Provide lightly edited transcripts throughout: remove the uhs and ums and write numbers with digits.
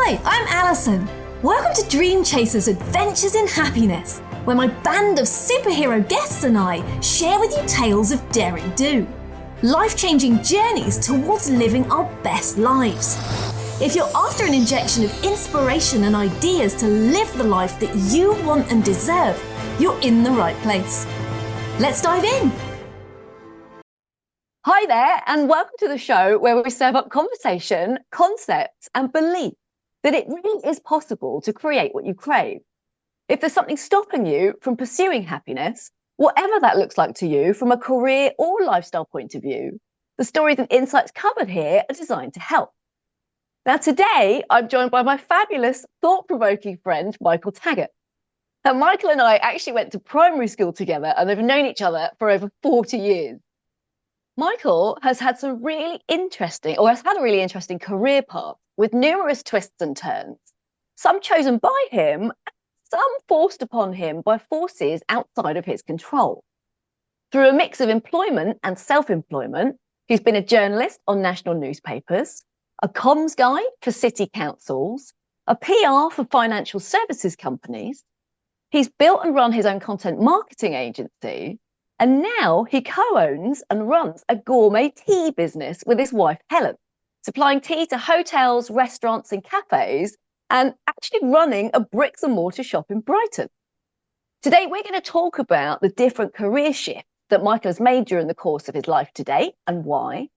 Hi, I'm Alison. Welcome to Dream Chasers Adventures in Happiness, where my band of superhero guests and I share with you tales of daring do, life-changing journeys towards living our best lives. If you're after an injection of inspiration and ideas to live the life that you want and deserve, you're in the right place. Let's dive in. Hi there, and welcome to the show where we serve up conversation, concepts, and belief that it really is possible to create what you crave. If there's something stopping you from pursuing happiness, whatever that looks like to you from a career or lifestyle point of view, the stories and insights covered here are designed to help. Now, today, I'm joined by my fabulous, thought-provoking friend, Michael Taggart. Now, Michael and I actually went to primary school together, and they've known each other for over 40 years. Michael has had a really interesting career path with numerous twists and turns, some chosen by him, and some forced upon him by forces outside of his control. Through a mix of employment and self-employment, he's been a journalist on national newspapers, a comms guy for city councils, a PR for financial services companies. He's built and run his own content marketing agency, and now he co-owns and runs a gourmet tea business with his wife, Helen, supplying tea to hotels, restaurants and cafés, and actually running a bricks and mortar shop in Brighton. Today, we're going to talk about the different career shifts that Michael has made during the course of his life to date and why,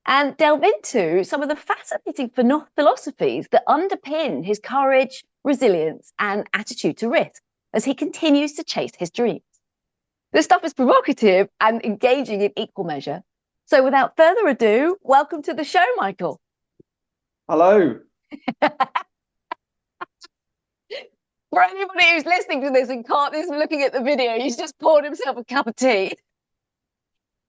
and delve into some of the fascinating philosophies that underpin his courage, resilience, and attitude to risk as he continues to chase his dreams. This stuff is provocative and engaging in equal measure. So without further ado, welcome to the show, Michael. Hello. For anybody who's listening to this and isn't looking at the video, he's just poured himself a cup of tea.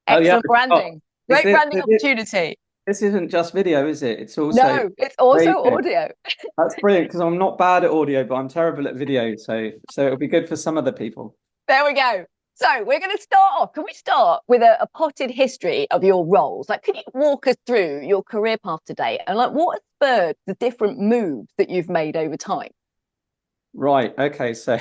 Excellent branding. Great branding opportunity. This isn't just video, is it? It's also No, it's also audio. That's brilliant, because I'm not bad at audio, but I'm terrible at video. So it'll be good for some other people. There we go. So we're going to start off. Can we start with a potted history of your roles? Like, can you walk us through your career path today and like what has spurred the different moves that you've made over time? Right. Okay. So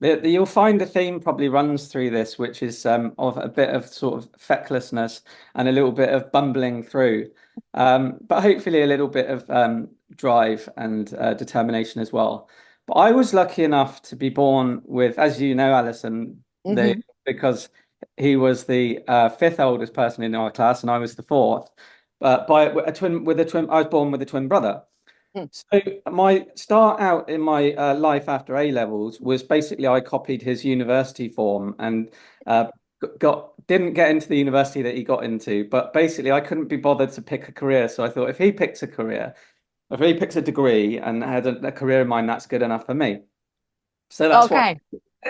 you'll find the theme probably runs through this, which is of a bit of sort of fecklessness and a little bit of bumbling through, but hopefully a little bit of drive and determination as well. But I was lucky enough to be born with, as you know, Alison, because he was the fifth oldest person in our class and I was the fourth. I was born with a twin brother. So my start out in my life after A levels was basically I copied his university form and didn't get into the university that he got into. But basically, I couldn't be bothered to pick a career. So I thought if he picks a degree and had a career in mind, that's good enough for me. So that's why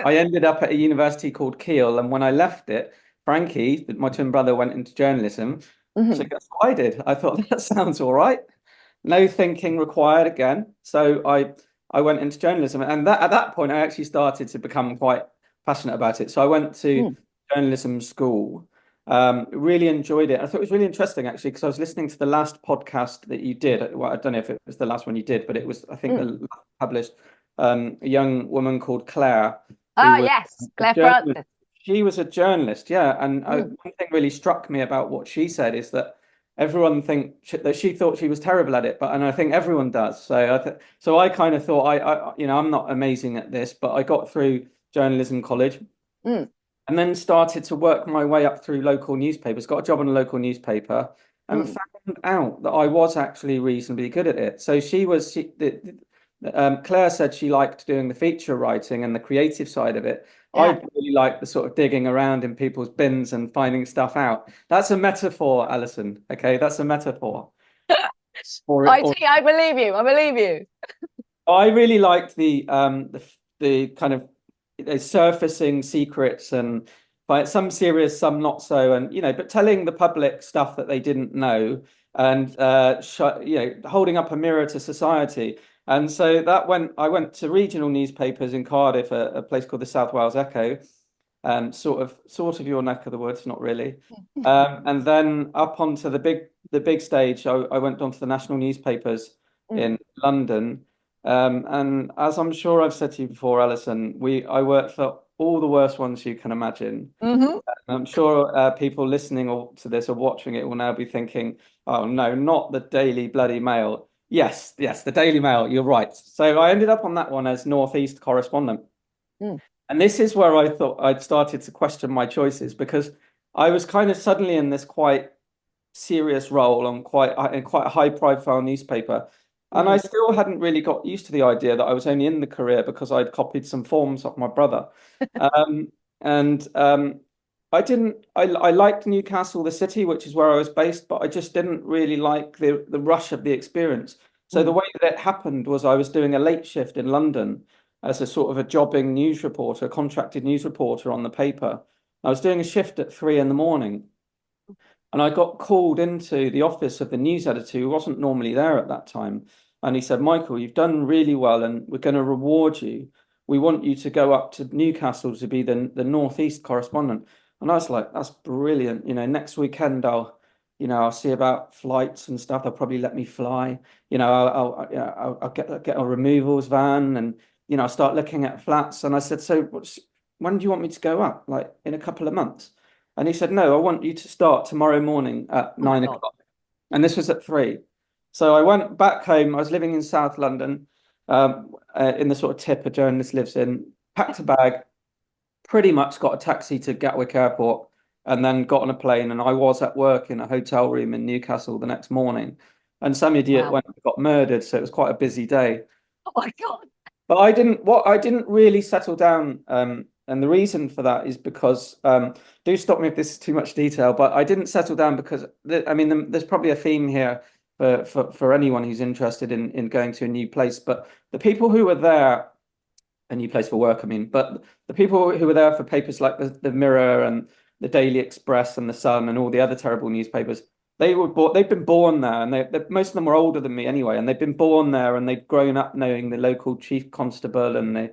I ended up at a university called Keele. And when I left it, Frankie, my twin brother, went into journalism. So guess what I did? I thought that sounds all right. No thinking required again. So I went into journalism, and at that point I actually started to become quite passionate about it. So I went to journalism school. Really enjoyed it. I thought it was really interesting actually, because I was listening to the last podcast that you did. Well, I don't know if it was the last one you did, but it was, I think, the last published. A young woman called Claire. Claire Francis. She was a journalist, yeah. And one thing really struck me about what she said is that everyone that she thought she was terrible at it, and I think everyone does. So I kind of thought I'm not amazing at this, but I got through journalism college, and then started to work my way up through local newspapers. Got a job on a local newspaper, and found out that I was actually reasonably good at it. So Claire said she liked doing the feature writing and the creative side of it. Yeah. I really like the sort of digging around in people's bins and finding stuff out. That's a metaphor, Alison. Okay, that's a metaphor. I believe you. I believe you. I really liked the kind of surfacing secrets, and some serious, some not so, and but telling the public stuff that they didn't know, and holding up a mirror to society. And so I went to regional newspapers in Cardiff, a place called the South Wales Echo, sort of your neck of the woods, not really. And then up onto the big stage, I went onto the national newspapers in London, And as I'm sure I've said to you before, Alison, I work for all the worst ones you can imagine. Hmm. I'm sure people listening to this or watching it will now be thinking, oh no, not the Daily Bloody Mail. Yes, yes, the Daily Mail, you're right. So I ended up on that one as Northeast correspondent. Mm. And this is where I thought I'd started to question my choices, because I was kind of suddenly in this quite serious role on quite a high profile newspaper. And I Mm. still hadn't really got used to the idea that I was only in the career because I'd copied some forms off my brother. And I liked Newcastle, the city, which is where I was based, but I just didn't really like the rush of the experience. So the Mm. way that it happened was I was doing a late shift in London as a sort of a jobbing news reporter, a contracted news reporter on the paper. I was doing a shift at 3 in the morning. And I got called into the office of the news editor, who wasn't normally there at that time. And he said, Michael, you've done really well and we're going to reward you. We want you to go up to Newcastle to be the Northeast correspondent. And I was like, that's brilliant. Next weekend I'll see about flights and stuff. They'll probably let me fly. I'll get a removals van, and I'll start looking at flats. And I said, so when do you want me to go up? Like in a couple of months? And he said, no, I want you to start tomorrow morning at Oh my 9 God. o'clock. And this was at 3. So I went back home. I was living in South London, in the sort of tip a journalist lives in, packed a bag, pretty much got a taxi to Gatwick Airport, and then got on a plane. And I was at work in a hotel room in Newcastle the next morning. And some idiot Wow. went and got murdered. So it was quite a busy day. Oh my God. But I didn't really settle down. And the reason for that is because, do stop me if this is too much detail, but I didn't settle down because there's probably a theme here for anyone who's interested in going to a new place. But the people who were there, a new place for work, but the people who were there for papers like the Mirror and the Daily Express and the Sun and all the other terrible newspapers, they've been born there, and most of them were older than me anyway, and they've been born there, and they've grown up knowing the local chief constable and the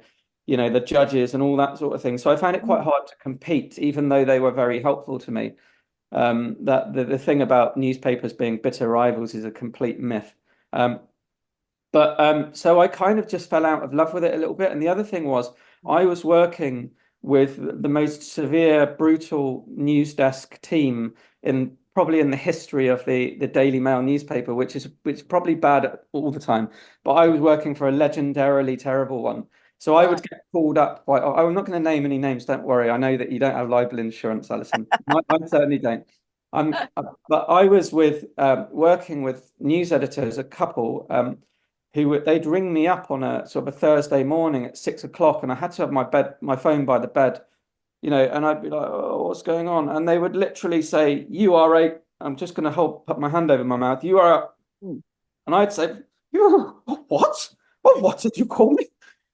judges and all that sort of thing. So I found it quite Mm. hard to compete, even though they were very helpful to me. That the thing about newspapers being bitter rivals is a complete myth. But so I kind of just fell out of love with it a little bit. And the other thing was, I was working with the most severe, brutal news desk team probably in the history of the Daily Mail newspaper, which is probably bad all the time. But I was working for a legendarily terrible one. So I would Right. get called up by, I'm not going to name any names, don't worry. I know that you don't have libel insurance, Alison. I certainly don't. But I was working with news editors, a couple, they'd ring me up on a sort of a Thursday morning at 6 o'clock, and I had to have my phone by the bed, and I'd be like, oh, what's going on? And they would literally say, you are a, I'm just going to put my hand over my mouth, you are a, Mm. and I'd say, you what? What did you call me?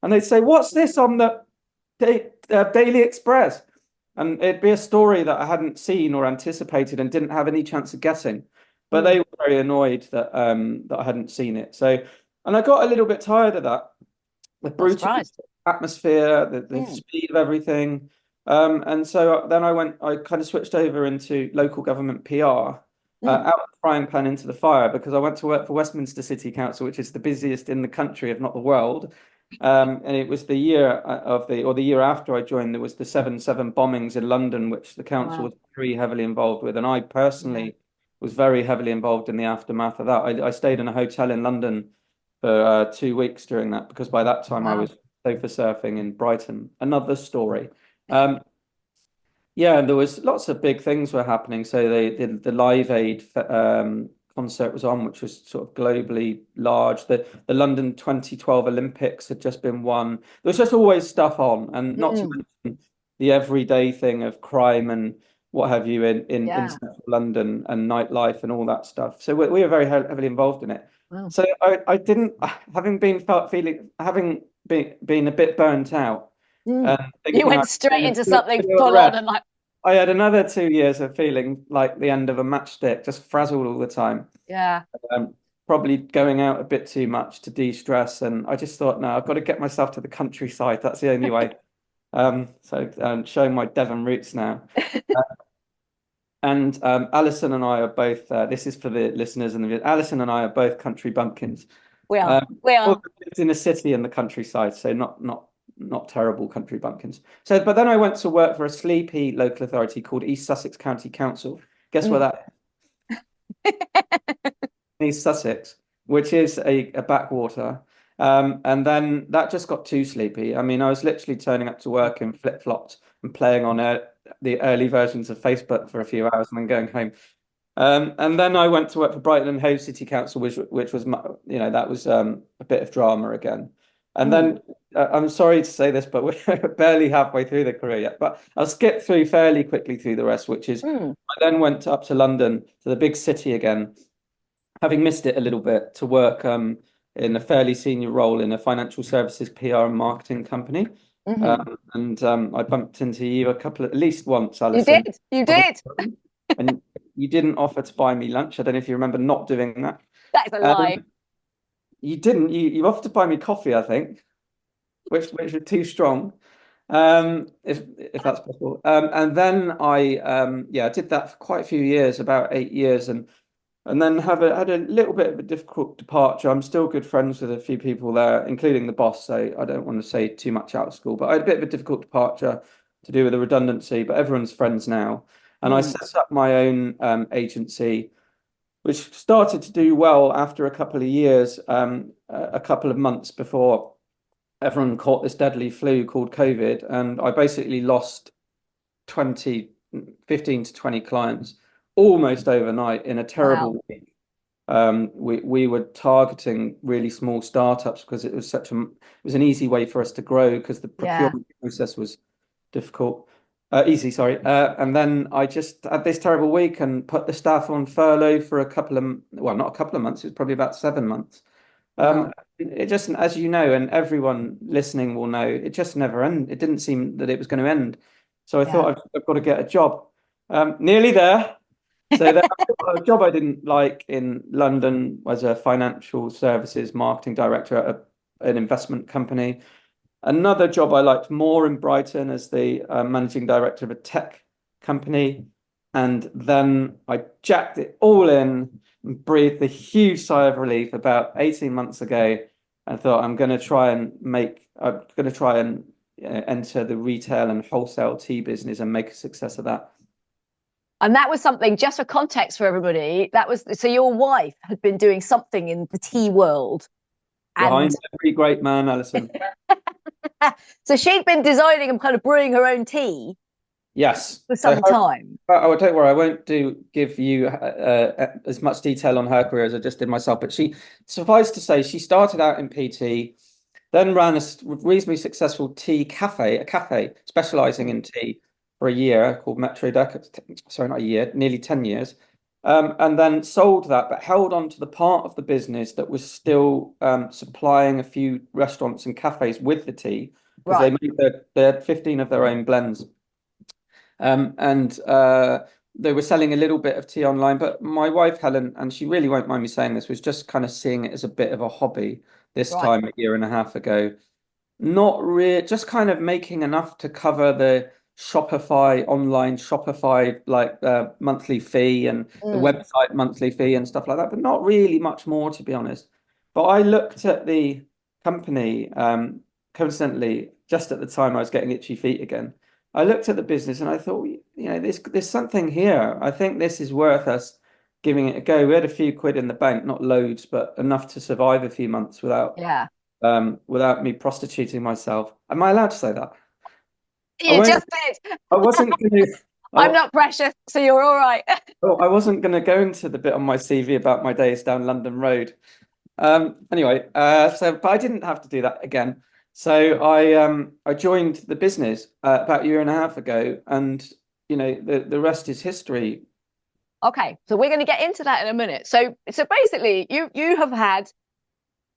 And they'd say, what's this on the Daily Express? And it'd be a story that I hadn't seen or anticipated and didn't have any chance of getting. But Mm. they were very annoyed that I hadn't seen it. So, and I got a little bit tired of that, the Not brutal surprised. atmosphere, the Mm. speed of everything. And so then I kind of switched over into local government PR, Mm. out of the frying pan into the fire, because I went to work for Westminster City Council, which is the busiest in the country, if not the world. And it was the year or the year after I joined, there was the 7/7 bombings in London, which the council Wow. was very heavily involved with. And I Yeah. personally was very heavily involved in the aftermath of that. I stayed in a hotel in London for 2 weeks during that, because by that time I Wow. was sofa surfing in Brighton. Another story. Yeah, and there was lots of big things were happening. So the Live Aid concert was on, which was sort of globally large. The London 2012 Olympics had just been won. There was just always stuff on, and not to Mm. mention the everyday thing of crime and what have you in Yeah. central London and nightlife and all that stuff. So we were very heavily involved in it. Wow. So I didn't, having been a bit burnt out, Mm. and You thinking I went straight into bit something of a full on rest. and like, I had another 2 years of feeling like the end of a matchstick, just frazzled all the time. yeah. Probably going out a bit too much to de-stress, and I just thought, no, I've got to get myself to the countryside. That's the only way. So showing my Devon roots now. Uh, and Alison and I are both. This is for the listeners and Alison and I are both country bumpkins. We are. We are. Also lived in a city in the countryside, so not terrible country bumpkins. So, but then I went to work for a sleepy local authority called East Sussex County Council. Guess where that is? East Sussex, which is a backwater. And then that just got too sleepy. I mean, I was literally turning up to work in flip-flops and playing on the early versions of Facebook for a few hours and then going home. And then I went to work for Brighton and Hove City Council, which was, that was a bit of drama again. And then I'm sorry to say this, but we're barely halfway through the career yet. But I'll skip through fairly quickly through the rest, which is I then went up to London, to the big city again, having missed it a little bit, to work in a fairly senior role in a financial services PR and marketing company. And I bumped into you at least once, Alison. You did. And you didn't offer to buy me lunch. I don't know if you remember not doing that. That's a lie. You didn't. You offered to buy me coffee, I think, which was too strong, if that's possible. And then I did that for quite a few years, about 8 years, and then had a little bit of a difficult departure. I'm still good friends with a few people there, including the boss, so I don't want to say too much out of school, but I had a bit of a difficult departure to do with a redundancy, but everyone's friends now. And I set up my own agency, which started to do well after a couple of years, a couple of months before everyone caught this deadly flu called COVID. And I basically lost 15 to 20 clients almost overnight in a terrible week. We were targeting really small startups because it was it was an easy way for us to grow because the procurement process was difficult. Easy, sorry. And then I just had this terrible week and put the staff on furlough for not a couple of months, it was probably about 7 months. It just, as you know, and everyone listening will know, it just never ended. It didn't seem that it was going to end. So I thought I've got to get a job. Nearly there. So a job I didn't like in London was a financial services marketing director at an investment company. Another job I liked more in Brighton as the managing director of a tech company. And then I jacked it all in and breathed a huge sigh of relief about 18 months ago and thought I'm going to try and enter the retail and wholesale tea business and make a success of that. And that was something, just for context for everybody, so your wife had been doing something in the tea world. Behind every great man, Alison. So she'd been designing and kind of brewing her own tea. Yes. For some time. Oh, don't worry, I won't give you as much detail on her career as I just did myself. But suffice to say, she started out in PT, then ran a reasonably successful tea cafe, a cafe specializing in tea for a year called sorry, not a year, nearly 10 years. And then sold that, but held on to the part of the business that was still supplying a few restaurants and cafes with the tea, because they had 15 of their own blends. And they were selling a little bit of tea online, but my wife, Helen, and she really won't mind me saying this, was just kind of seeing it as a bit of a hobby this time a year and a half ago. Not really, just kind of making enough to cover the online Shopify monthly fee and the website monthly fee and stuff like that, but not really much more, to be honest. But I looked at the company coincidentally just at the time I was getting itchy feet again. I looked at the business and I thought, there's something here. I think this is worth us giving it a go. We had a few quid in the bank, not loads, but enough to survive a few months without me prostituting myself. Am I allowed to say that? You just did. I wasn't going to. I'm not precious, so you're all right. I wasn't going to go into the bit on my CV about my days down London Road. Anyway, but I didn't have to do that again. So I joined the business about a year and a half ago, and the rest is history. Okay, so we're going to get into that in a minute. So basically, you have had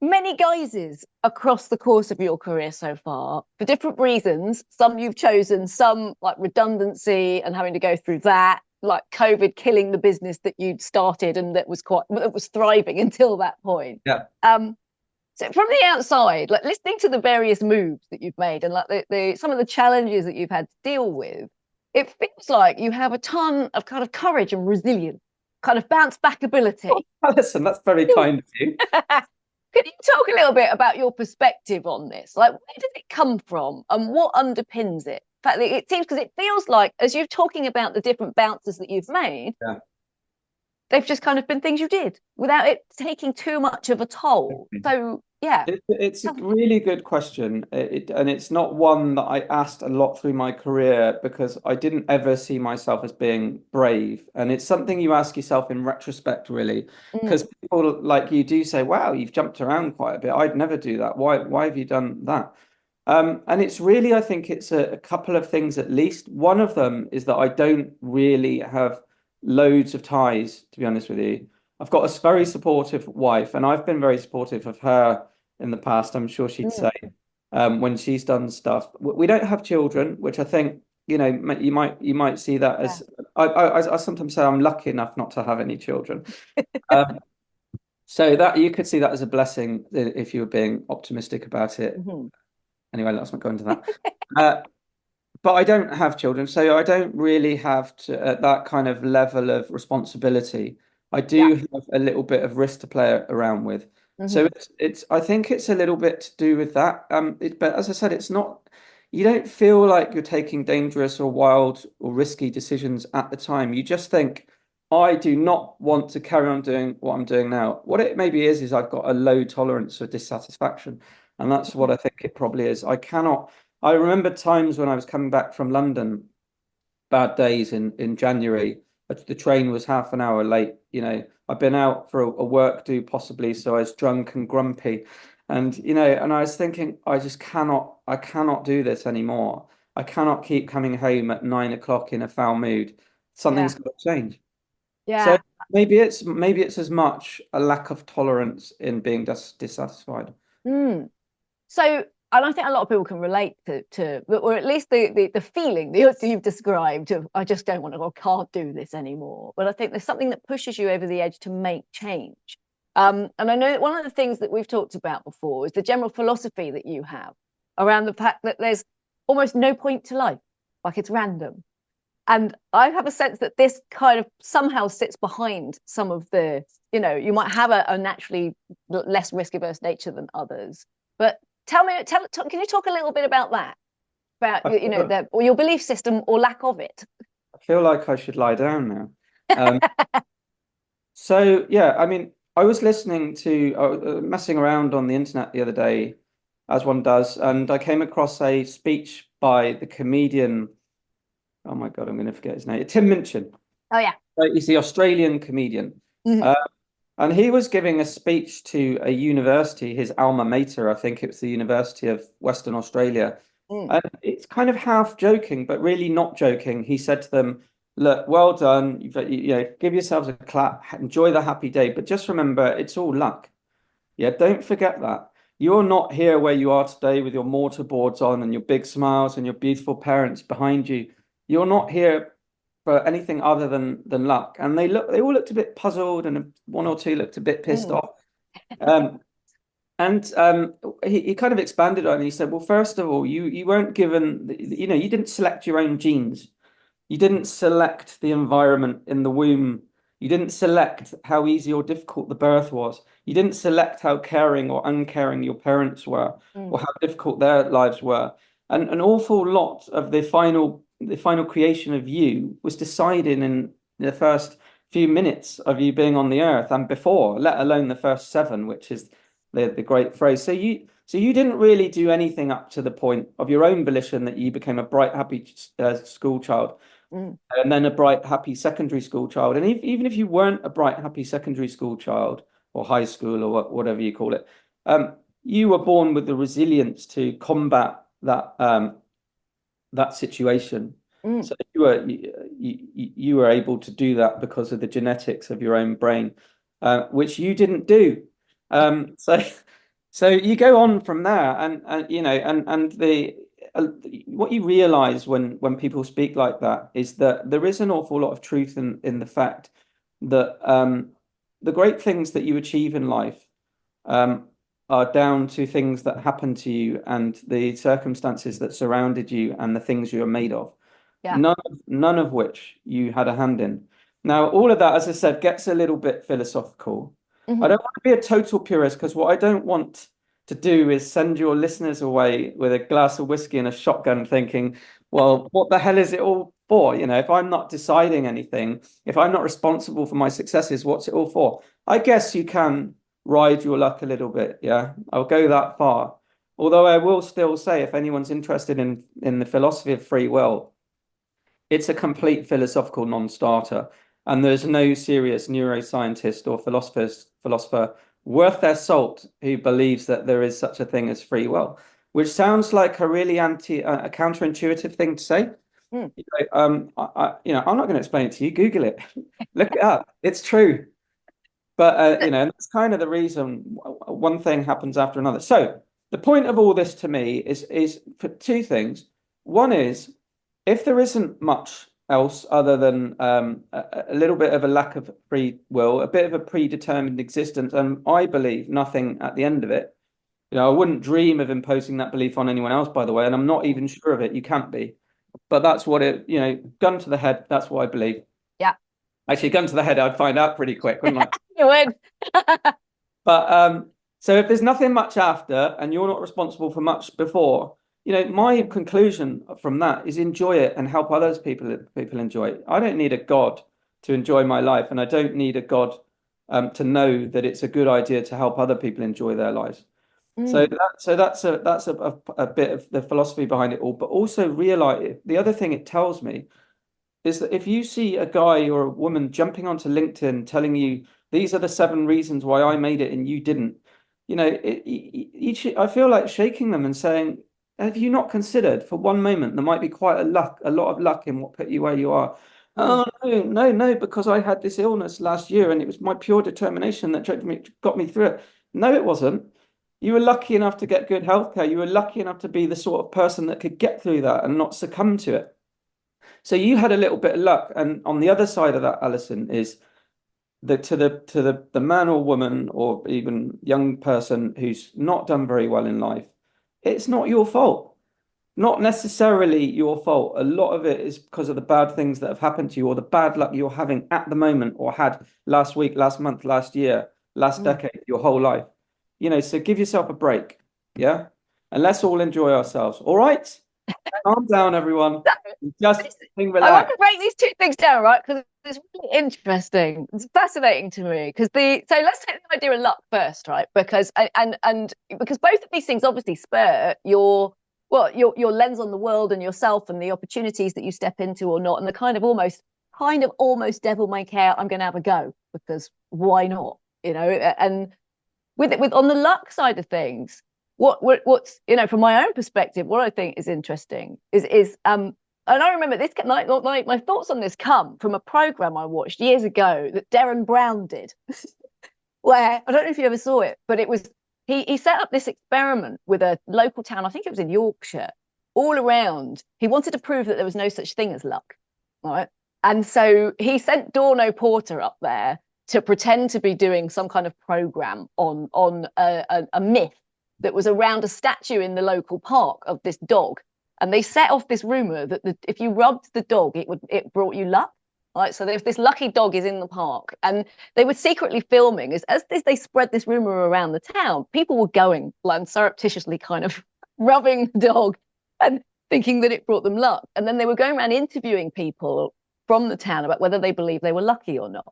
many guises across the course of your career so far for different reasons. Some you've chosen, some like redundancy and having to go through that, like COVID killing the business that you'd started and that was thriving until that point. Yeah. So from the outside, like listening to the various moves that you've made and like some of the challenges that you've had to deal with, it feels like you have a ton of kind of courage and resilience, kind of bounce back ability. Oh, listen, that's very kind of you. Can you talk a little bit about your perspective on this? Like, where did it come from and what underpins it? In fact, it seems, because it feels like, as you're talking about the different bounces that you've made, Yeah. they've just kind of been things you did without it taking too much of a toll. So, yeah. It's a really good question. And it's not one that I asked a lot through my career because I didn't ever see myself as being brave. And it's something you ask yourself in retrospect, really, because people like you do say, wow, you've jumped around quite a bit. I'd never do that. Why have you done that? And it's really, I think it's a couple of things at least. One of them is that I don't really have loads of ties, to be honest with you. I've got a very supportive wife, and I've been very supportive of her in the past. I'm sure she'd say when she's done stuff. We don't have children, which I think, you know, you might see that as I sometimes say I'm lucky enough not to have any children. So that you could see that as a blessing if you were being optimistic about it. Anyway, let's not go into that. But I don't have children, so I don't really have to that kind of level of responsibility. I do have a little bit of risk to play around with. So it's I think it's a little bit to do with that. But as I said, it's not, you don't feel like you're taking dangerous or wild or risky decisions at the time. You just think, I do not want to carry on doing what I'm doing now. What it maybe is I've got a low tolerance for dissatisfaction. And that's what I think it probably is. I remember times when I was coming back from London, bad days in January, the train was half an hour late. You know, I've been out for a work do possibly, so I was drunk and grumpy. And, you know, and I was thinking, I cannot do this anymore. I cannot keep coming home at 9 o'clock in a foul mood. Something's got to change. So maybe it's as much a lack of tolerance in being dissatisfied. So, and I think a lot of people can relate to or at least the feeling that you've described of, I just don't want to, or can't do this anymore. But I think there's something that pushes you over the edge to make change. And I know that one of the things that we've talked about before is the general philosophy that you have around the fact that there's almost no point to life, like it's random. And I have a sense that this kind of somehow sits behind some of the, you know, you might have a naturally less risk-averse nature than others. But can you talk a little bit about that? About, you know, or your belief system or lack of it? I feel like I should lie down now. So, yeah, I mean, I was listening to, messing around on the internet the other day, as one does, and I came across a speech by the comedian, oh my God, I'm going to forget his name, Tim Minchin. Oh, yeah. He's the Australian comedian. And he was giving a speech to a university, his alma mater, I think it was the University of Western Australia. And it's kind of half joking, but really not joking. He said to them, look, well done. You know, give yourselves a clap, enjoy the happy day, but just remember, it's all luck. Yeah, don't forget that. You're not here where you are today with your mortar boards on and your big smiles and your beautiful parents behind you. You're not here for anything other than luck. And they all looked a bit puzzled, and one or two looked a bit pissed off. He kind of expanded on it. He said, well, first of all, you weren't given, you know, you didn't select your own genes. You didn't select the environment in the womb. You didn't select how easy or difficult the birth was. You didn't select how caring or uncaring your parents were, or how difficult their lives were. And an awful lot of the final creation of you was decided in the first few minutes of you being on the earth and before, let alone the first 7, which is the great phrase. So you didn't really do anything up to the point of your own volition that you became a bright, happy school child, and then a bright, happy secondary school child. And even if you weren't a bright, happy secondary school child or high school or whatever you call it, you were born with the resilience to combat that situation. So you were able to do that because of the genetics of your own brain, which you didn't do. So you go on from there, and you know, and what you realize when people speak like that is that there is an awful lot of truth in the fact that the great things that you achieve in life are down to things that happen to you and the circumstances that surrounded you and the things you are made of. None of which you had a hand in. Now, all of that, as I said, gets a little bit philosophical. I don't want to be a total purist, because what I don't want to do is send your listeners away with a glass of whiskey and a shotgun thinking, well, what the hell is it all for? You know, if I'm not deciding anything, if I'm not responsible for my successes, what's it all for? I guess you can ride your luck a little bit. Yeah, I'll go that far. Although I will still say, if anyone's interested in the philosophy of free will, it's a complete philosophical non-starter. And there's no serious neuroscientist or philosopher worth their salt who believes that there is such a thing as free will, which sounds like a really a counterintuitive thing to say. You know, I'm not going to explain it to you. Google it, look it up. It's true. But you know, that's kind of the reason one thing happens after another. So the point of all this to me is for two things. One is, if there isn't much else other than a little bit of a lack of free will, a bit of a predetermined existence, and I believe nothing at the end of it. You know, I wouldn't dream of imposing that belief on anyone else, by the way, and I'm not even sure of it. You can't be. But that's what it, you know, gun to the head, that's what I believe. Yeah. Actually, gun to the head, I'd find out pretty quick, wouldn't I? You would. But so if there's nothing much after and you're not responsible for much before, you know, my conclusion from that is enjoy it and help others people enjoy it. I don't need a God to enjoy my life, and I don't need a God to know that it's a good idea to help other people enjoy their lives. So that's a bit of the philosophy behind it all. But also realize the other thing it tells me is that if you see a guy or a woman jumping onto LinkedIn telling you these are the 7 reasons why I made it and you didn't, you know, I feel like shaking them and saying, have you not considered for one moment there might be quite a lot of luck in what put you where you are? Oh no, because I had this illness last year and it was my pure determination that got me through it. No, it wasn't. You were lucky enough to get good healthcare. You were lucky enough to be the sort of person that could get through that and not succumb to it. So you had a little bit of luck. And on the other side of that, Alison, is to the man or woman or even young person who's not done very well in life, it's not your fault. Not necessarily your fault. A lot of it is because of the bad things that have happened to you, or the bad luck you're having at the moment, or had last week, last month, last year, last decade, your whole life. You know, so give yourself a break. Yeah. And let's all enjoy ourselves. All right. Calm down, everyone. Just relax. I want to break these two things down, right? Because it's really interesting. It's fascinating to me. So let's take the idea of luck first, right? Because because both of these things obviously spur your lens on the world and yourself and the opportunities that you step into or not, and the kind of almost devil may care, I'm going to have a go because why not? You know, and with on the luck side of things, what's, you know, from my own perspective, what I think is interesting is and I remember this, my thoughts on this come from a program I watched years ago that Derren Brown did, where I don't know if you ever saw it, but it was he set up this experiment with a local town, I think it was in Yorkshire, all around. He wanted to prove that there was no such thing as luck, right? And so he sent Dorno Porter up there to pretend to be doing some kind of program on a myth that was around a statue in the local park of this dog. And they set off this rumor that if you rubbed the dog, it brought you luck. Right, so there's this lucky dog is in the park, and they were secretly filming as they spread this rumor around the town. People were going and surreptitiously kind of rubbing the dog and thinking that it brought them luck. And then they were going around interviewing people from the town about whether they believed they were lucky or not.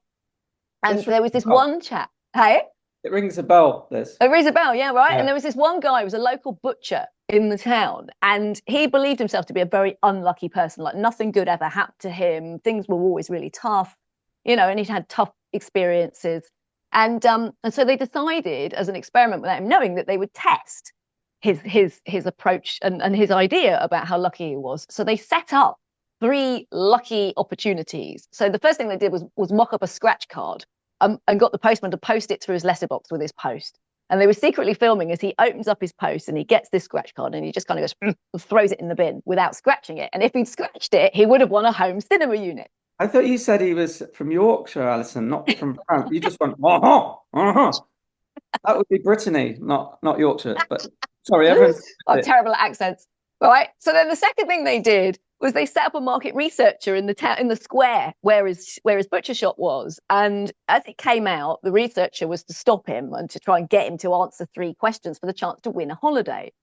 And there was this one chap. Hey, it rings a bell. It rings a bell, yeah, right. Yeah. And there was this one guy who was a local butcher in the town, and he believed himself to be a very unlucky person. Like nothing good ever happened to him. Things were always really tough, you know, and he'd had tough experiences. And so they decided, as an experiment, without him knowing, that they would test his approach and his idea about how lucky he was. So they set up 3 lucky opportunities. So the first thing they did was mock up a scratch card and got the postman to post it through his letterbox with his post. And they were secretly filming as he opens up his post and he gets this scratch card and he just kind of goes and throws it in the bin without scratching it. And if he'd scratched it, he would have won a home cinema unit. I thought you said he was from Yorkshire, Alison, not from France. You just went, That would be Brittany, not Yorkshire. But sorry, everyone. I'm terrible at accents. Right. So then the second thing they did was they set up a market researcher in the town, in the square where his butcher shop was. And as it came out, the researcher was to stop him and to try and get him to answer 3 questions for the chance to win a holiday.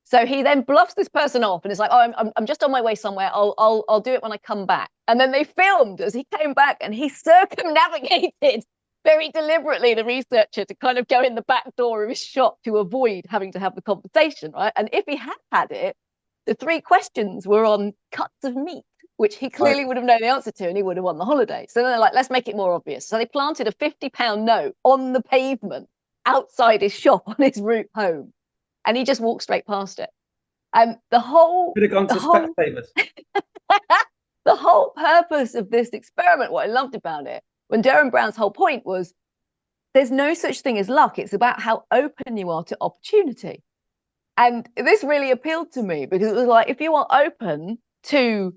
So he then bluffs this person off and is like, "Oh, I'm just on my way somewhere. I'll do it when I come back." And then they filmed as he came back, and he circumnavigated very deliberately the researcher to kind of go in the back door of his shop to avoid having to have the conversation, right? And if he had had it, the 3 questions were on cuts of meat, which he clearly would have known the answer to, and he would have won the holiday. So then they're like, let's make it more obvious. So they planted a £50 note on the pavement outside his shop on his route home, and he just walked straight past it. And the whole Could have gone to Spectators. the whole purpose of this experiment, what I loved about it, when Derren Brown's whole point was, there's no such thing as luck. It's about how open you are to opportunity. And this really appealed to me, because it was like, if you are open to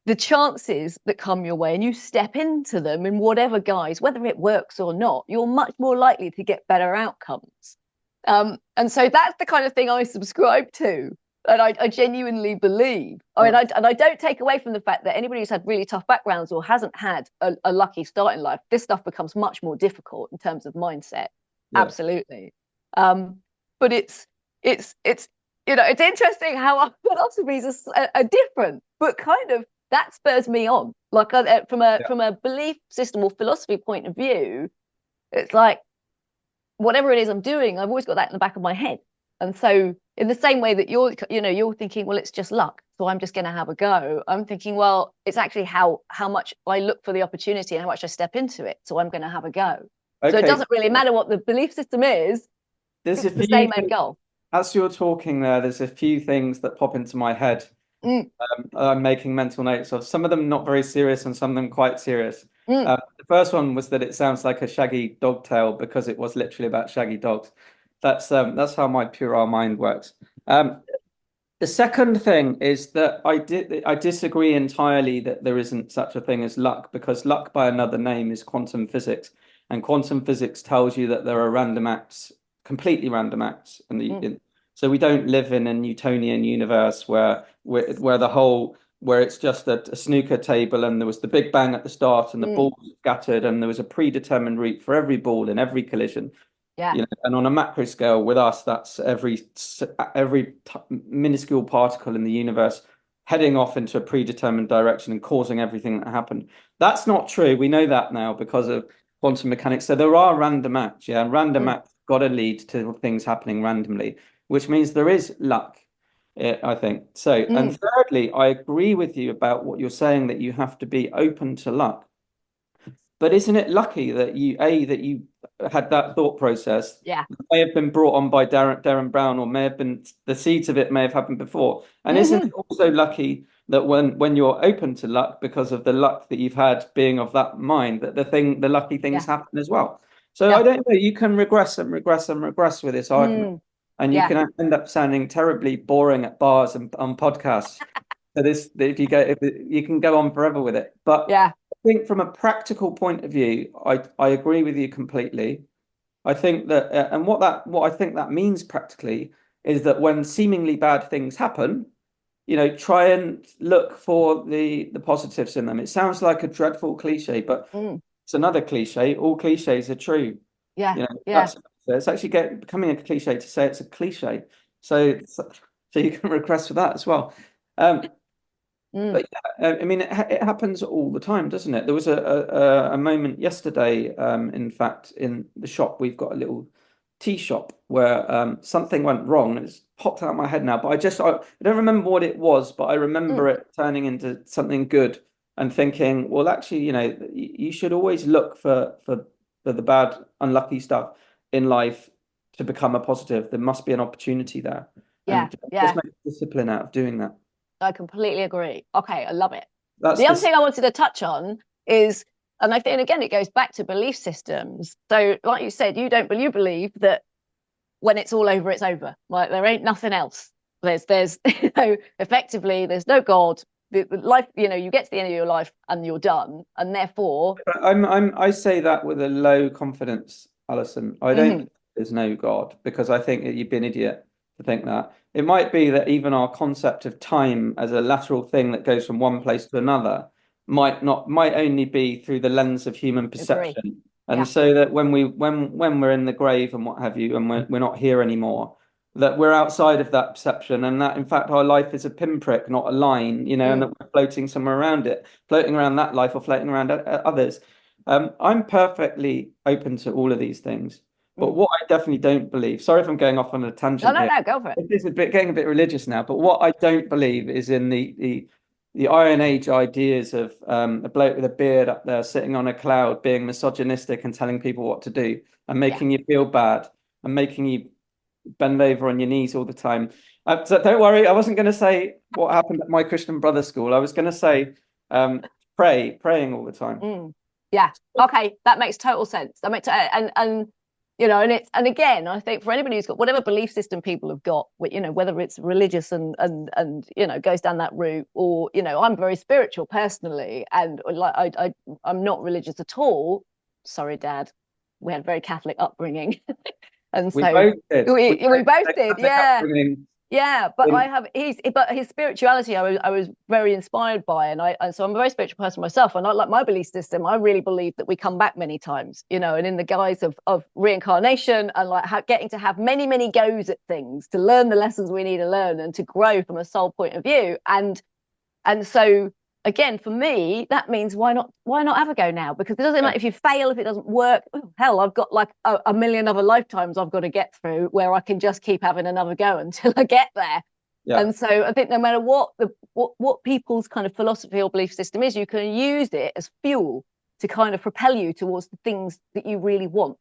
the chances that come your way and you step into them in whatever guise, whether it works or not, you're much more likely to get better outcomes. And so that's the kind of thing I subscribe to, and I genuinely believe. I mean, I don't take away from the fact that anybody who's had really tough backgrounds or hasn't had a lucky start in life, this stuff becomes much more difficult in terms of mindset. Yeah. Absolutely. But it's you know, it's interesting how our philosophies are different, but kind of that spurs me on. Like from a belief system or philosophy point of view, it's like, whatever it is I'm doing, I've always got that in the back of my head. And so in the same way that you're thinking, well, it's just luck, so I'm just going to have a go, I'm thinking, well, it's actually how much I look for the opportunity and how much I step into it, so I'm going to have a go. Okay. So it doesn't really matter what the belief system is. It's the same end goal. As you're talking there's a few things that pop into my head. I'm making mental notes of. Some of them not very serious and some of them quite serious. The first one was that it sounds like a shaggy dog tale because it was literally about shaggy dogs. That's how my puerile mind works. The second thing is that I disagree entirely that there isn't such a thing as luck, because luck by another name is quantum physics, and quantum physics tells you that there are random acts, completely random acts, so we don't live in a Newtonian universe where it's just a snooker table and there was the Big Bang at the start and the balls scattered and there was a predetermined route for every ball in every collision. Yeah. You know, and on a macro scale with us, that's every minuscule particle in the universe heading off into a predetermined direction and causing everything that happened. That's not true. We know that now because of quantum mechanics. So there are random acts, and random acts got to lead to things happening randomly, which means there is luck, I think. So, and thirdly, I agree with you about what you're saying, that you have to be open to luck. But isn't it lucky that you had that thought process? Yeah, may have been brought on by Derren Brown, or may have been the seeds of it may have happened before. And isn't it also lucky that when you're open to luck, because of the luck that you've had being of that mind, that the lucky things happen as well? So I don't know. You can regress and regress and regress with this argument, and you can end up sounding terribly boring at bars and on podcasts. So you can go on forever with it, but I think from a practical point of view, I agree with you completely. I think that, and what I think that means practically is that when seemingly bad things happen, try and look for the positives in them. It sounds like a dreadful cliche, but it's another cliche. All cliches are true. Yeah, it's actually becoming a cliche to say it's a cliche. So you can regress with that as well. But I mean, it happens all the time, doesn't it? There was a moment yesterday, in fact, in the shop. We've got a little tea shop where something went wrong. It's popped out of my head now, but I don't remember what it was, but I remember it turning into something good and thinking, well, actually, you should always look for the bad, unlucky stuff in life to become a positive. There must be an opportunity there. Just make discipline out of doing that. I completely agree. Okay, I love it. The other thing I wanted to touch on is, and I think, again, it goes back to belief systems. So, like you said, you believe that when it's all over, it's over. Like, there ain't nothing else. There's effectively, there's no God. The life, you get to the end of your life and you're done, and therefore, I say that with a low confidence, Alison. I don't think there's no God, because I think that you'd be an idiot to think that. It might be that even our concept of time as a lateral thing that goes from one place to another might only be through the lens of human perception. And so that when we're in the grave and what have you, and we're not here anymore, that we're outside of that perception, and that in fact our life is a pinprick, not a line, you know, and that we're floating somewhere around it, floating around that life or floating around others. I'm perfectly open to all of these things. But what I definitely don't believe, sorry if I'm going off on a tangent here. No, go for it. This is getting a bit religious now, but what I don't believe is in the Iron Age ideas of a bloke with a beard up there sitting on a cloud being misogynistic and telling people what to do and making you feel bad and making you bend over on your knees all the time. So don't worry, I wasn't going to say what happened at my Christian brother school. I was going to say praying all the time. Yeah. Okay, that makes total sense. That makes and you know, and again, I think for anybody who's got whatever belief system people have got, you know, whether it's religious and you know goes down that route, or you know, I'm very spiritual personally, and like I'm not religious at all. Sorry, Dad, we had a very Catholic upbringing, and so we both did, yeah. Yeah, but but his spirituality I was very inspired by, and so I'm a very spiritual person myself, and I like my belief system. I really believe that we come back many times, you know, and in the guise of reincarnation, and like getting to have many goes at things to learn the lessons we need to learn and to grow from a soul point of view. And so again, for me, that means why not have a go now? Because it doesn't matter if you fail, if it doesn't work. Hell, I've got like a million other lifetimes I've got to get through where I can just keep having another go until I get there. Yeah. And so I think no matter what people's kind of philosophy or belief system is, you can use it as fuel to kind of propel you towards the things that you really want.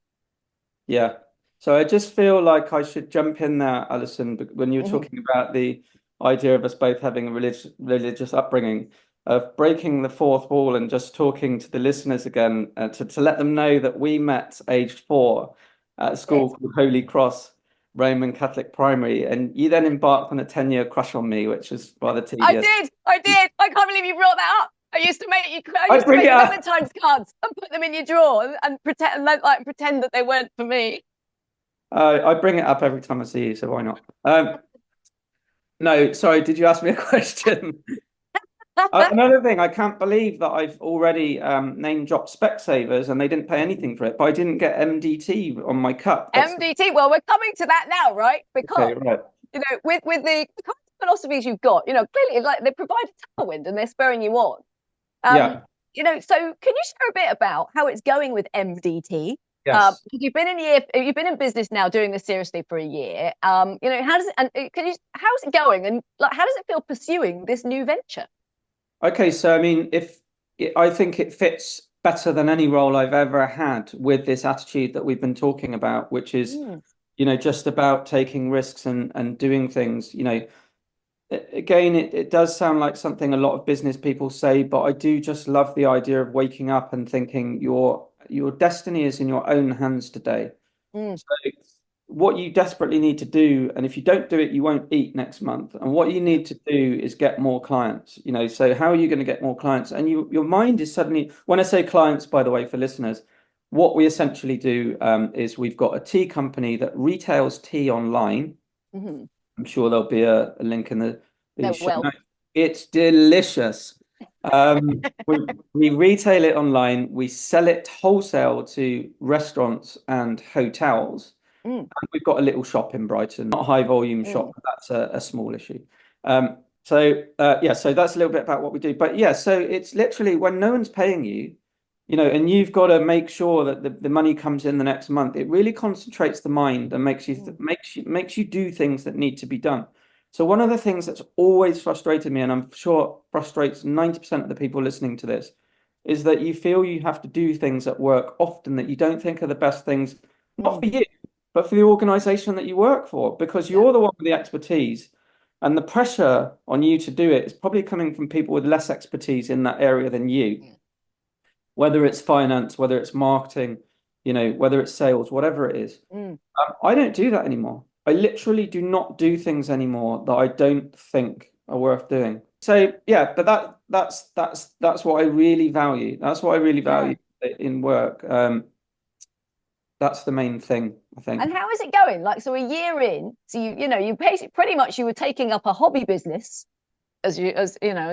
Yeah. So I just feel like I should jump in there, Alison, when you're talking about the idea of us both having a religious upbringing, of breaking the fourth wall and just talking to the listeners again, to let them know that we met aged 4 at a school called Holy Cross Roman Catholic Primary, and you then embarked on a 10-year crush on me, which was rather tedious. I did. I can't believe you brought that up. I used to make Valentine's cards and put them in your drawer and pretend that they weren't for me. I bring it up every time I see you, so why not? No, sorry, did you ask me a question? Another thing, I can't believe that I've already name dropped Specsavers and they didn't pay anything for it, but I didn't get MDT on my cup. MDT, well, we're coming to that now, right? Because you know, with the kind of philosophies you've got, you know, clearly like they provide a tailwind and they're spurring you on. You know, so can you share a bit about how it's going with MDT? Yes. You've been in business now, doing this seriously for a year. You know, how's it going, and like how does it feel pursuing this new venture? Okay, so I mean, I think it fits better than any role I've ever had with this attitude that we've been talking about, which is, you know, just about taking risks and doing things. You know, again, it does sound like something a lot of business people say, but I do just love the idea of waking up and thinking your destiny is in your own hands today. So what you desperately need to do, and if you don't do it, you won't eat next month. And what you need to do is get more clients, you know. So how are you going to get more clients? And your mind is suddenly, when I say clients, by the way, for listeners, what we essentially do is we've got a tea company that retails tea online. I'm sure there'll be a link in the show notes. It's delicious. We retail it online. We sell it wholesale to restaurants and hotels. And we've got a little shop in Brighton, not a high volume shop, but that's a small issue. So that's a little bit about what we do. But yeah, so it's literally when no one's paying you, you know, and you've got to make sure that the money comes in the next month. It really concentrates the mind and makes you do things that need to be done. So one of the things that's always frustrated me, and I'm sure frustrates 90% of the people listening to this, is that you feel you have to do things at work often that you don't think are the best things, not for you, but for the organization that you work for, because you're the one with the expertise, and the pressure on you to do it is probably coming from people with less expertise in that area than you, whether it's finance, whether it's marketing, you know, whether it's sales, whatever it is. I don't do that anymore. I literally do not do things anymore that I don't think are worth doing. So yeah, but that's what I really value. That's what I really value in work. That's the main thing. I think. And how is it going? Like, so a year in, so you basically pretty much you were taking up a hobby business, as you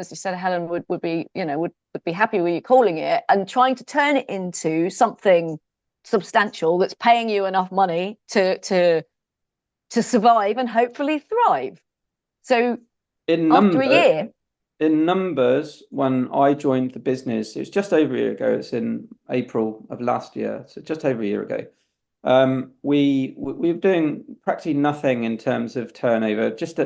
said, Helen would be, would be happy with you calling it, and trying to turn it into something substantial that's paying you enough money to survive and hopefully thrive. So after a year. In numbers, when I joined the business, it was just over a year ago. It's in April of last year, so just over a year ago. We were doing practically nothing in terms of turnover, just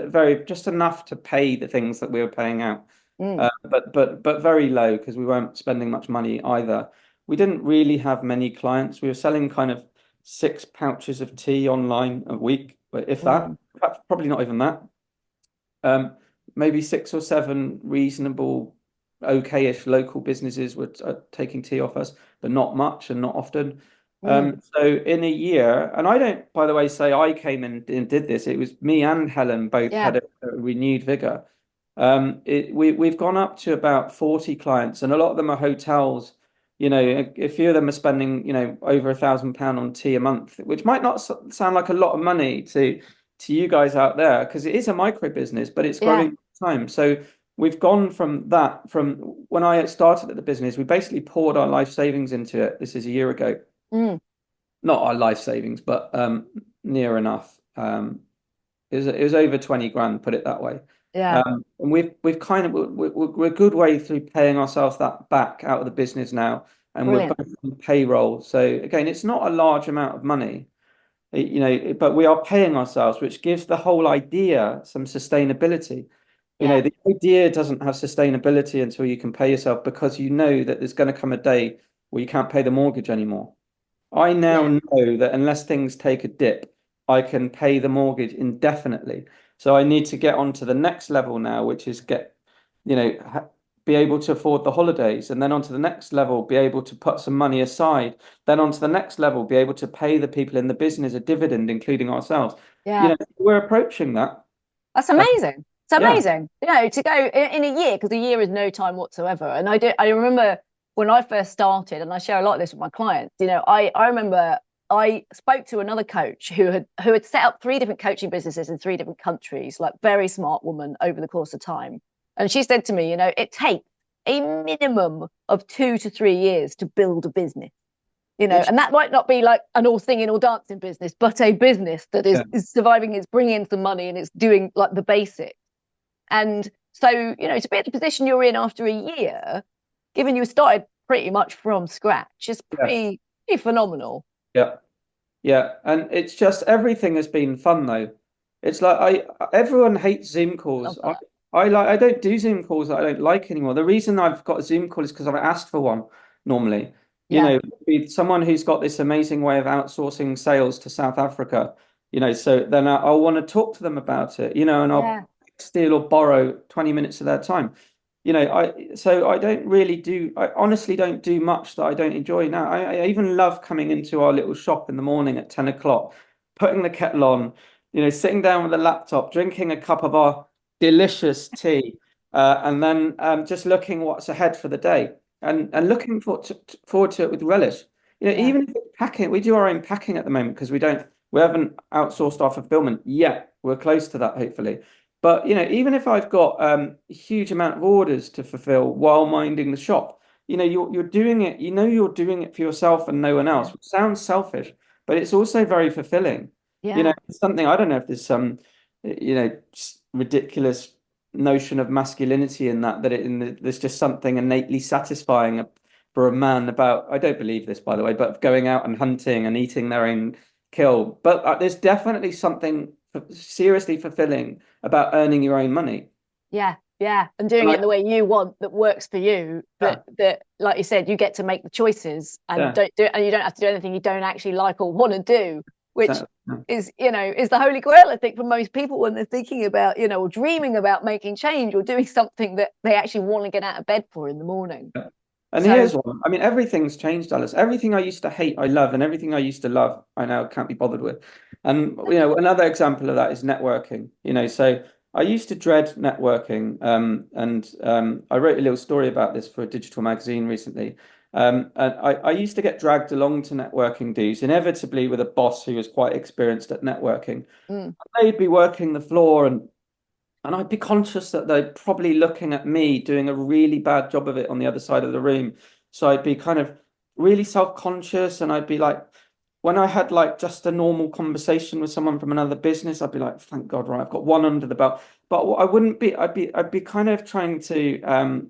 enough to pay the things that we were paying out, but very low because we weren't spending much money either. We didn't really have many clients. We were selling kind of 6 pouches of tea online a week, but if that, probably not even that. Maybe 6 or 7 reasonable, okay-ish local businesses were taking tea off us, but not much and not often. So in a year, and I don't, by the way, say I came in and did this. It was me and Helen both had a renewed vigor. We've gone up to about 40 clients, and a lot of them are hotels. A few of them are spending, over £1,000 on tea a month, which might not sound like a lot of money to you guys out there, because it is a micro business, but it's growing time. So we've gone from when I started at the business, we basically poured our life savings into it. This is a year ago. Not our life savings, but near enough. It was over 20 grand, put it that way. And we're a good way through paying ourselves that back out of the business now, and Brilliant. We're both on payroll. So again, it's not a large amount of money. But we are paying ourselves, which gives the whole idea some sustainability. The idea doesn't have sustainability until you can pay yourself, because that there's going to come a day where you can't pay the mortgage anymore. I now know that unless things take a dip, I can pay the mortgage indefinitely. So I need to get on to the next level now, which is be able to afford the holidays, and then onto the next level, be able to put some money aside, then onto the next level, be able to pay the people in the business a dividend, including ourselves. We're approaching that. That's amazing. It's amazing, to go in a year, because a year is no time whatsoever. And I remember when I first started, and I share a lot of this with my clients, I remember I spoke to another coach who had set up 3 different coaching businesses in 3 different countries, like very smart woman over the course of time. And she said to me, it takes a minimum of 2 to 3 years to build a business, and that might not be like an all singing or dancing business, but a business that is surviving, it's bringing in some money, and it's doing like the basics. And so, to be at the position you're in after a year, given you started pretty much from scratch, is pretty phenomenal. Yeah. And it's just, everything has been fun though. It's like everyone hates Zoom calls. I don't do Zoom calls that I don't like anymore. The reason I've got a Zoom call is because I've asked for one normally. Someone who's got this amazing way of outsourcing sales to South Africa, so then I'll want to talk to them about it, and I'll steal or borrow 20 minutes of their time. I honestly don't do much that I don't enjoy now. I even love coming into our little shop in the morning at 10 o'clock, putting the kettle on, sitting down with a laptop, drinking a cup of our delicious tea, and then just looking what's ahead for the day, and looking forward to it with relish. Even if it's packing, we do our own packing at the moment, because we haven't outsourced our fulfillment yet. We're close to that, hopefully. But even if I've got a huge amount of orders to fulfill while minding the shop, you're doing it. You're doing it for yourself and no one else. Which sounds selfish, but it's also very fulfilling. It's something, I don't know if there's some ridiculous notion of masculinity in that there's just something innately satisfying for a man about, I don't believe this, by the way, but going out and hunting and eating their own kill. But there's definitely something seriously fulfilling about earning your own money. And doing it in the way you want, that works for you, that like you said, you get to make the choices, and you don't have to do anything you don't actually like or want to do, which is the holy grail, I think, for most people when they're thinking about or dreaming about making change or doing something that they actually want to get out of bed for in the morning. And here's one. I mean, everything's changed, Alice. Everything I used to hate, I love, and everything I used to love, I now can't be bothered with. And another example of that is networking. So I used to dread networking, and I wrote a little story about this for a digital magazine recently. And I used to get dragged along to networking dues, inevitably with a boss who was quite experienced at networking. They'd be working the floor, and I'd be conscious that they're probably looking at me doing a really bad job of it on the other side of the room. So I'd be kind of really self-conscious, and I'd be like, when I had like just a normal conversation with someone from another business, I'd be like, thank God, right, I've got one under the belt. But I wouldn't be, I'd be kind of trying to,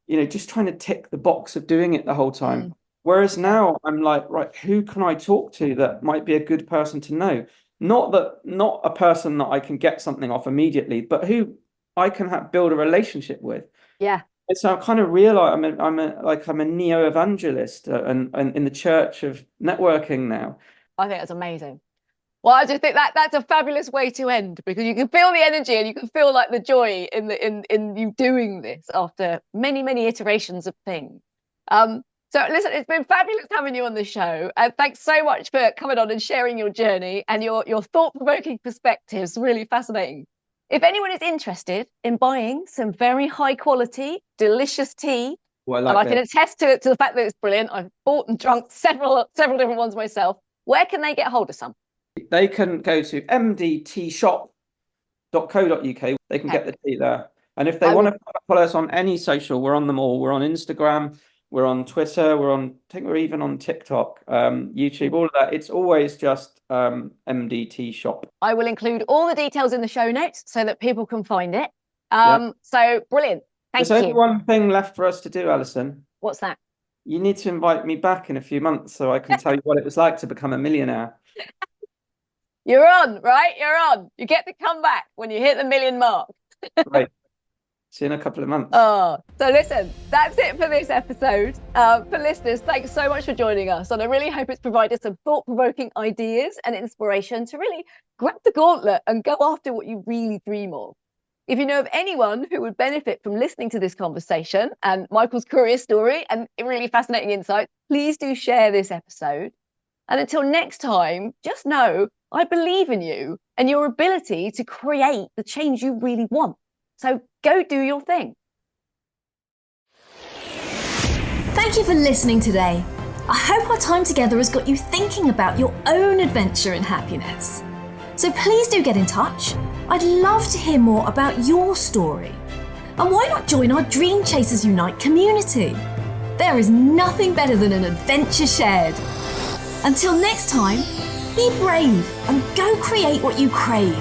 just trying to tick the box of doing it the whole time. Whereas now I'm like, right, who can I talk to that might be a good person to know? Not a person that I can get something off immediately, but who I can build a relationship with. Yeah. And so I kind of realize I'm a neo-evangelist and in the church of networking now. I think that's amazing. Well, I just think that's a fabulous way to end, because you can feel the energy and you can feel like the joy in you doing this after many iterations of things. So listen, it's been fabulous having you on the show, and thanks so much for coming on and sharing your journey and your thought-provoking perspectives. Really fascinating. If anyone is interested in buying some very high quality, delicious tea, and I can attest to the fact that it's brilliant. I've bought and drunk several different ones myself. Where can they get hold of some? They can go to mdtshop.co.uk. They can get the tea there. And if they want to follow us on any social, we're on them all. We're on Instagram, we're on Twitter, I think we're even on TikTok, YouTube, all of that. It's always just MDT Shop. I will include all the details in the show notes so that people can find it. So brilliant. Thank you. There's only one thing left for us to do, Alison. What's that? You need to invite me back in a few months so I can tell you what it was like to become a millionaire. You're on, right? You're on. You get to come back when you hit the 1 million mark. Right. See you in a couple of months. Oh, so listen, that's it for this episode. For listeners, thanks so much for joining us. And I really hope it's provided some thought-provoking ideas and inspiration to really grab the gauntlet and go after what you really dream of. If you know of anyone who would benefit from listening to this conversation and Michael's career story and really fascinating insights, please do share this episode. And until next time, just know I believe in you and your ability to create the change you really want. So go do your thing. Thank you for listening today. I hope our time together has got you thinking about your own adventure in happiness. So please do get in touch. I'd love to hear more about your story. And why not join our Dream Chasers Unite community? There is nothing better than an adventure shared. Until next time, be brave and go create what you crave.